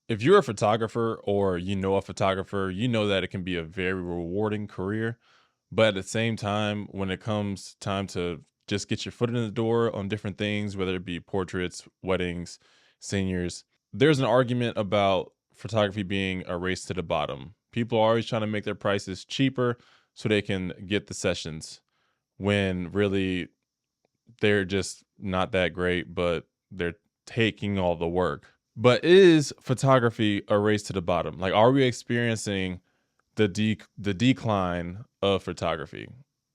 If you're a photographer or you know a photographer, you know that it can be a very rewarding career. But at the same time, when it comes time to just get your foot in the door on different things, whether it be portraits, weddings, seniors, there's an argument about photography being a race to the bottom. People are always trying to make their prices cheaper so they can get the sessions when really they're just not that great, but they're taking all the work. But is photography a race to the bottom? Like, are we experiencing the decline of photography?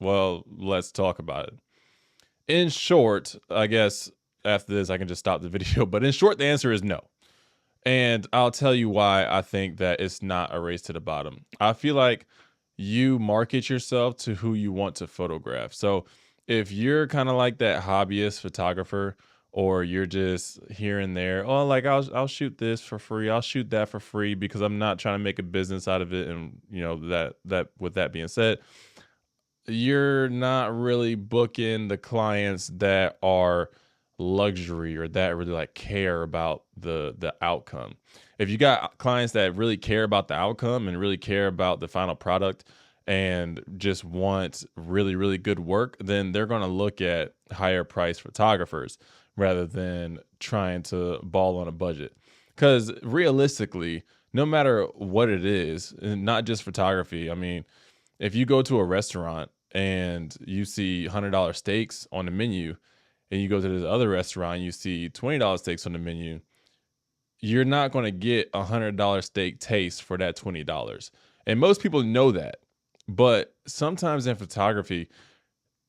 Well, let's talk about it. In short, I guess after this I can just stop the video. But in short, the answer is no. And I'll tell you why I think that it's not a race to the bottom. I feel like you market yourself to who you want to photograph. So if you're kind of like that hobbyist photographer, or you're just here and there, oh, like I'll shoot this for free, I'll shoot that for free because I'm not trying to make a business out of it. And that with that being said, you're not really booking the clients that are luxury or that really like care about the outcome. If you got clients that really care about the outcome and really care about the final product and just want really really good work, then they're going to look at higher price photographers rather than trying to ball on a budget. Because realistically, no matter what it is, and not just photography, I mean, if you go to a restaurant and you see $100 steaks on the menu, and you go to this other restaurant, you see $20 steaks on the menu, you're not going to get $100 steak taste for that $20. And most people know that. But sometimes in photography,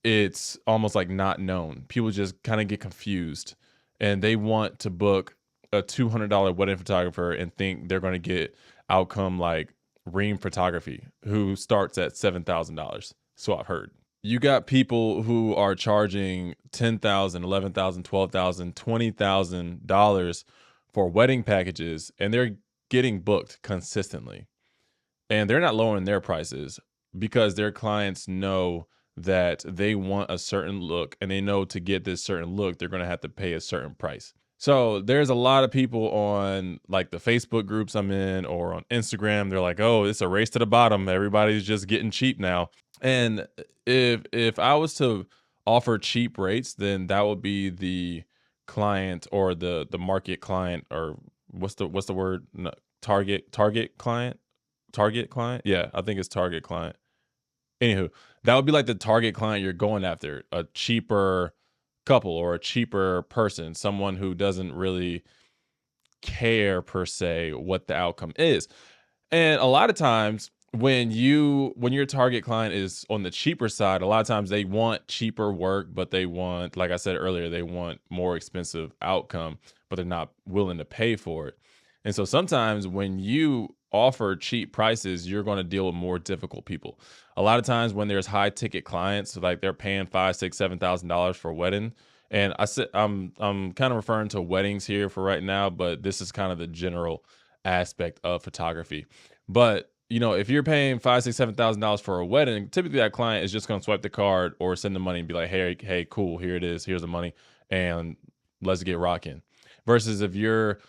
it's almost like not known. People just kind of get confused and they want to book a $200 wedding photographer and think they're going to get outcome like Ream Photography, who starts at $7,000. So I've heard. You got people who are charging $10,000, $11,000, $12,000, $20,000 for wedding packages, and they're getting booked consistently. And they're not lowering their prices because their clients know that they want a certain look, and they know to get this certain look, they're going to have to pay a certain price. So there's a lot of people on like the Facebook groups I'm in or on Instagram. They're like, oh, it's a race to the bottom. Everybody's just getting cheap now. And if I was to offer cheap rates, then that would be the client or the market client, or what's the word? No, target client? Target client? Yeah, I think it's target client. Anywho, that would be like the target client you're going after, a cheaper couple or a cheaper person, someone who doesn't really care per se what the outcome is. And a lot of times when your target client is on the cheaper side, a lot of times they want cheaper work, but they want, like I said earlier, they want more expensive outcome, but they're not willing to pay for it. And so sometimes when you offer cheap prices, you're going to deal with more difficult people. A lot of times when there's high ticket clients, like they're paying $5, $6, $7,000 for a wedding. And I said I'm kind of referring to weddings here for right now, but this is kind of the general aspect of photography. But if you're paying $5, $6, $7,000 for a wedding, typically that client is just going to swipe the card or send the money and be like, hey, cool, here it is, here's the money, and let's get rocking. Versus if you're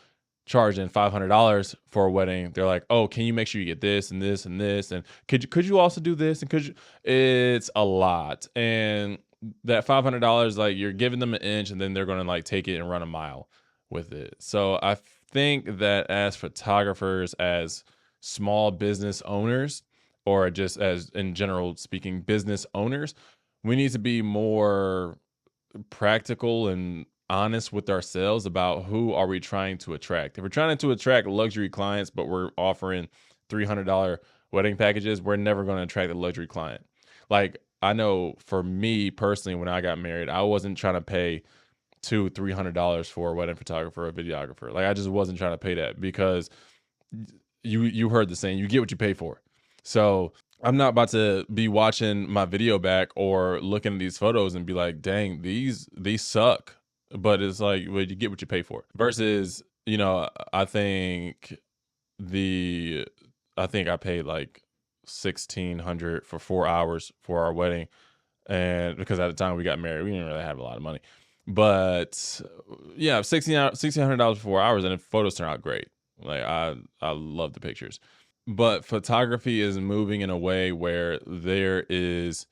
charging $500 for a wedding, they're like, oh, can you make sure you get this and this and this, and could you also do this, and it's a lot. And that $500, like, you're giving them an inch, and then they're going to like take it and run a mile with it. So I think that as photographers, as small business owners, or just as in general speaking business owners, we need to be more practical and honest with ourselves about who are we trying to attract. If we're trying to attract luxury clients, but we're offering $300 wedding packages, we're never going to attract a luxury client. Like, I know for me personally, when I got married, I wasn't trying to pay $200-$300 for a wedding photographer or a videographer. Like, I just wasn't trying to pay that, because you heard the saying, you get what you pay for. So I'm not about to be watching my video back or looking at these photos and be like, dang, these suck. But it's like, well, you get what you pay for. Versus, I think I paid like $1,600 for 4 hours for our wedding. And because at the time we got married, we didn't really have a lot of money. But yeah, $1,600 for 4 hours, and the photos turn out great. Like I love the pictures. But photography is moving in a way where there's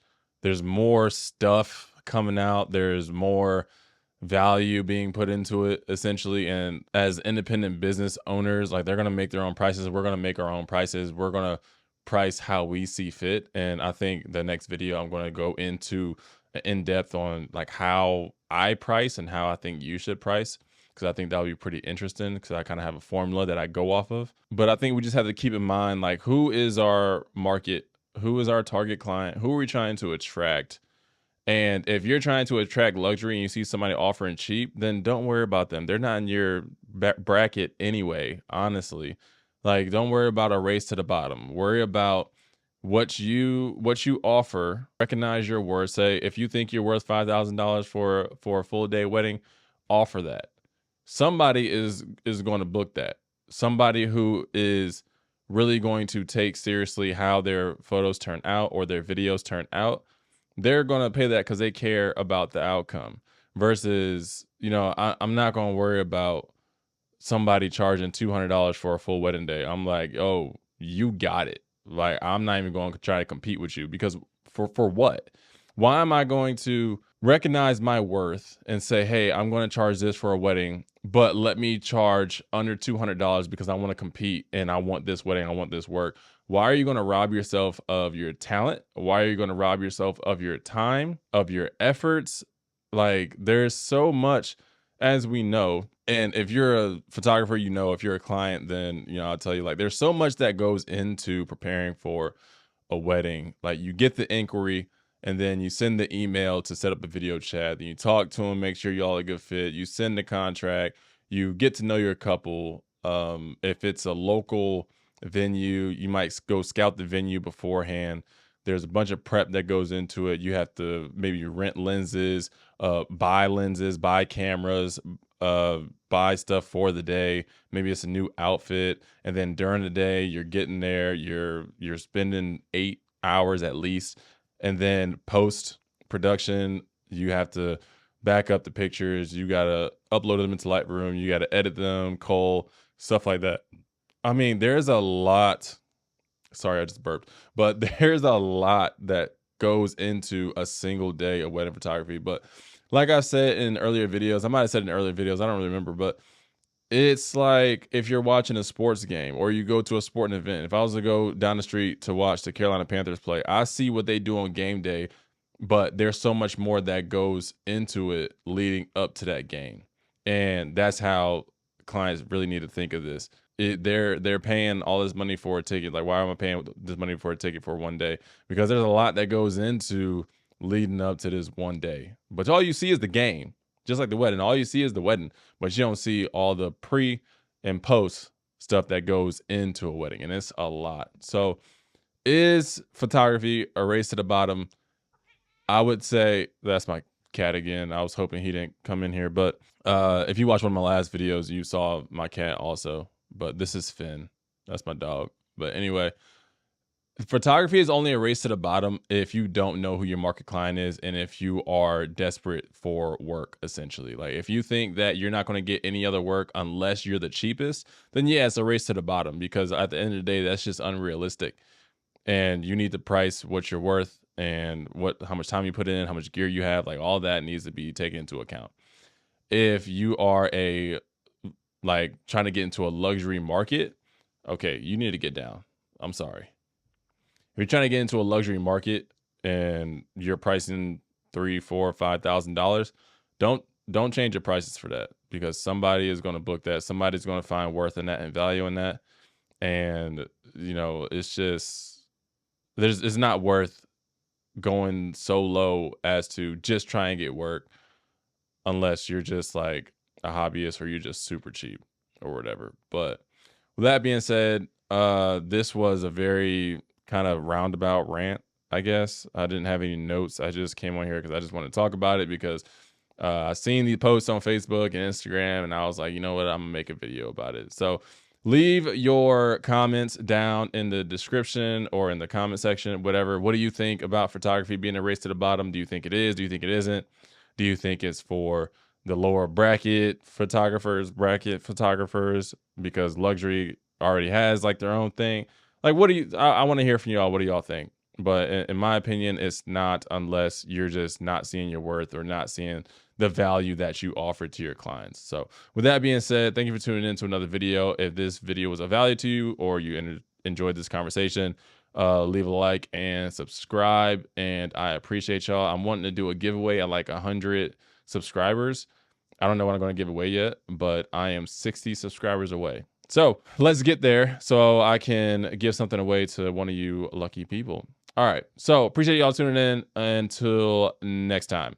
more stuff coming out. There's more value being put into it essentially, and as independent business owners, like, they're going to make their own prices, we're going to make our own prices, we're going to price how we see fit. And I think the next video I'm going to go into in depth on like how I price and how I think you should price, because I think that would be pretty interesting, because I kind of have a formula that I go off of. But I think we just have to keep in mind, like, who is our market, who is our target client, who are we trying to attract. And if you're trying to attract luxury and you see somebody offering cheap, then don't worry about them. They're not in your bracket anyway, honestly. Like, don't worry about a race to the bottom. Worry about what you offer. Recognize your worth. Say if you think you're worth $5,000 for a full day wedding, offer that. Somebody is going to book that. Somebody who is really going to take seriously how their photos turn out or their videos turn out, they're going to pay that because they care about the outcome. Versus, I'm not going to worry about somebody charging $200 for a full wedding day. I'm like, oh, you got it. Like, I'm not even going to try to compete with you, because for what? Why am I going to recognize my worth and say, hey, I'm going to charge this for a wedding, but let me charge under $200 because I want to compete and I want this wedding, I want this work? Why are you going to rob yourself of your talent? Why are you going to rob yourself of your time, of your efforts? Like, there's so much, as we know. And if you're a photographer, if you're a client, then, I'll tell you, like, there's so much that goes into preparing for a wedding. Like, you get the inquiry, and then you send the email to set up a video chat. Then you talk to them, make sure y'all a good fit. You send the contract. You get to know your couple. If it's a local venue, you might go scout the venue beforehand. There's a bunch of prep that goes into it. You have to maybe rent lenses, buy cameras, buy stuff for the day. Maybe it's a new outfit, and then during the day you're getting there. You're spending 8 hours at least, and then post production you have to back up the pictures. You gotta upload them into Lightroom. You gotta edit them, stuff like that. I mean, there's a lot. Sorry, I just burped. But there's a lot that goes into a single day of wedding photography. But like I said in earlier videos, I might have said in earlier videos, I don't really remember, but it's like if you're watching a sports game or you go to a sporting event. If I was to go down the street to watch the Carolina Panthers play, I see what they do on game day, but there's so much more that goes into it leading up to that game. And that's how clients really need to think of this. They're paying all this money for a ticket. Like, why am I paying this money for a ticket for one day? Because there's a lot that goes into leading up to this one day. But all you see is the game, just like the wedding. All you see is the wedding, but you don't see all the pre and post stuff that goes into a wedding, and it's a lot. So, is photography a race to the bottom? I would say that's my cat again. I was hoping he didn't come in here, but if you watched one of my last videos, you saw my cat also. But this is Finn. That's my dog. But anyway, photography is only a race to the bottom if you don't know who your market client is and if you are desperate for work, essentially. Like, if you think that you're not going to get any other work unless you're the cheapest, then yeah, it's a race to the bottom, because at the end of the day, that's just unrealistic. And you need to price what you're worth and how much time you put in, how much gear you have. Like, all that needs to be taken into account. If you are trying to get into a luxury market, okay, you need to get down. I'm sorry. If you're trying to get into a luxury market and you're pricing $3, $4, $5,000, don't change your prices for that, because somebody is going to book that. Somebody's going to find worth in that and value in that. And it's just it's not worth going so low as to just try and get work, unless you're just like a hobbyist or you're just super cheap or whatever. But with that being said, this was a very kind of roundabout rant, I guess. I didn't have any notes. I just came on here because I just wanted to talk about it, because I seen these posts on Facebook and Instagram, and I was like, you know what, I'm gonna make a video about it. So leave your comments down in the description or in the comment section, whatever. What do you think about photography being a race to the bottom? Do you think it is? Do you think it isn't? Do you think it's for the lower bracket photographers, because luxury already has like their own thing. Like, what do you? I want to hear from y'all. What do y'all think? But in my opinion, it's not, unless you're just not seeing your worth or not seeing the value that you offer to your clients. So, with that being said, thank you for tuning in to another video. If this video was of value to you, or you enjoyed this conversation, leave a like and subscribe. And I appreciate y'all. I'm wanting to do a giveaway at like 100 subscribers. I don't know what I'm going to give away yet, but I am 60 subscribers away. So let's get there so I can give something away to one of you lucky people. All right. So appreciate y'all tuning in. Until next time.